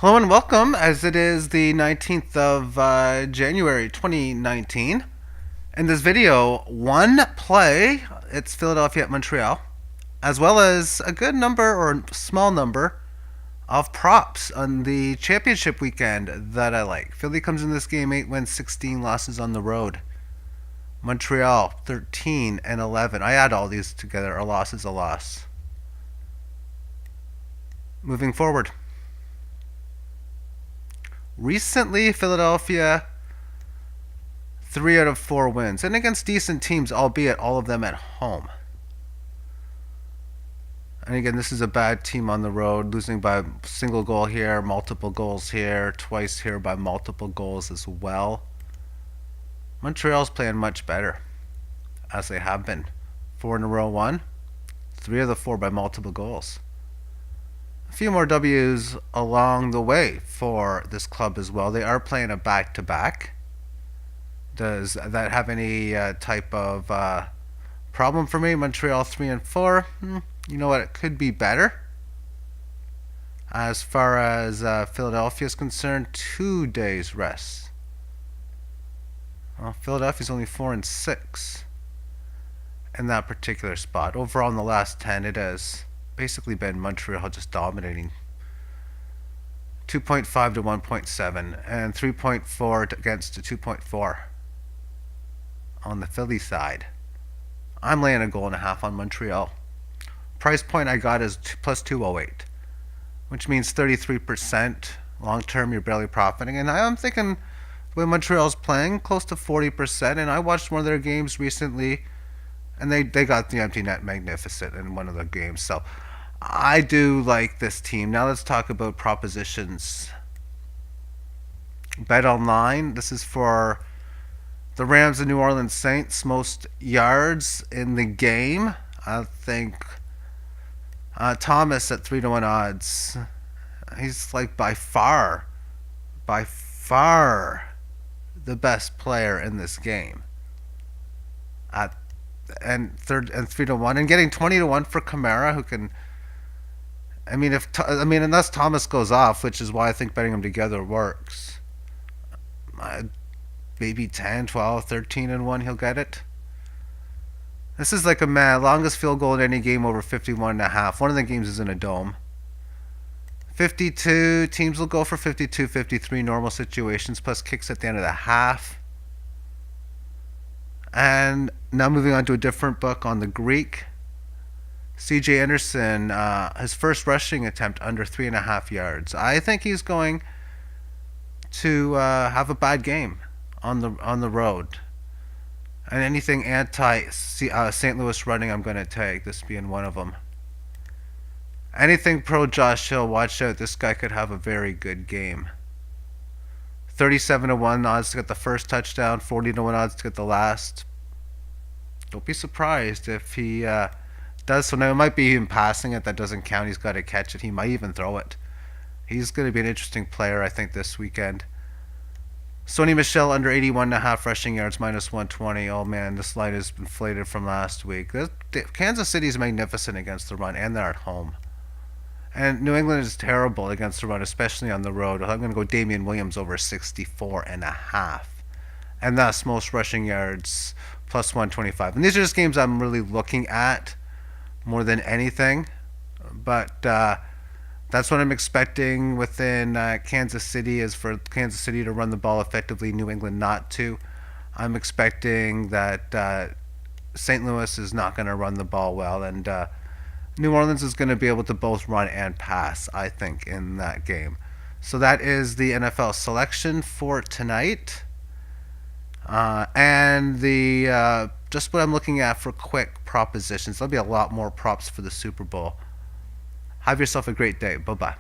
Hello and welcome, as it is the 19th of January 2019. In this video, one play, it's Philadelphia at Montreal, as well as a good number or small number of props on the championship weekend that I like. Philly comes in this game 8 wins, 16 losses on the road. Montreal 13 and 11. I add all these together. A loss is a loss. Moving forward. Recently, Philadelphia 3 out of 4 wins, and against decent teams, albeit all of them at home. And again, this is a bad team on the road, losing by a single goal here, multiple goals here, twice here by multiple goals as well. Montreal's playing much better, as they have been. 4 in a row won, 3 of the 4 by multiple goals. A few more W's along the way for this club as well. They are playing a back-to-back. Does that have any type of problem for me? Montreal 3 and 4. You know what? It could be better. As far as Philadelphia is concerned, 2 days rest. Well, Philadelphia's only 4 and 6 in that particular spot. Overall, in the last 10, it has basically been Montreal just dominating. 2.5 to 1.7 and 3.4 against to 2.4 on the Philly side. I'm laying a goal and a half on Montreal. Price point I got is plus 208, which means 33%. Long term, you're barely profiting. And I'm thinking when Montreal's playing close to 40%, and I watched one of their games recently, and they got the empty net magnificent in one of the games. So I do like this team. Now let's talk about propositions. Bet online. This is for the Rams and New Orleans Saints. Most yards in the game. I think Thomas at 3-1 odds. He's like by far the best player in this game. And 3-1, and getting 20-1 for Kamara, who can. Unless Thomas goes off, which is why I think betting them together works. Maybe 10, 12, 13 and 1, he'll get it. This is like a longest field goal in any game over 51.5. One of the games is in a dome. 52, teams will go for 52, 53 normal situations, plus kicks at the end of the half. And now moving on to a different book on the Greek. C.J. Anderson, his first rushing attempt under 3.5 yards. I think he's going to have a bad game on the road. And anything anti St. Louis running, I'm going to take. This being one of them. Anything pro Josh Hill, watch out. This guy could have a very good game. 37-1 odds to get the first touchdown, 40-1 odds to get the last. Don't be surprised if he does so. Now, it might be him passing it. That doesn't count. He's got to catch it. He might even throw it. He's going to be an interesting player, I think, this weekend. Sony Michel under 81.5 rushing yards, minus 120. Oh, man, this line is inflated from last week. Kansas City is magnificent against the run, and they're at home. And New England is terrible against the run, especially on the road. I'm going to go Damian Williams over 64.5. And thus, most rushing yards, plus 125. And these are just games I'm really looking at more than anything. But that's what I'm expecting within Kansas City, is for Kansas City to run the ball effectively, New England not to. I'm expecting that St. Louis is not going to run the ball well, and New Orleans is going to be able to both run and pass, I think, in that game. So that is the NFL selection for tonight. And the just what I'm looking at for quick propositions. There'll be a lot more props for the Super Bowl. Have yourself a great day. Bye-bye.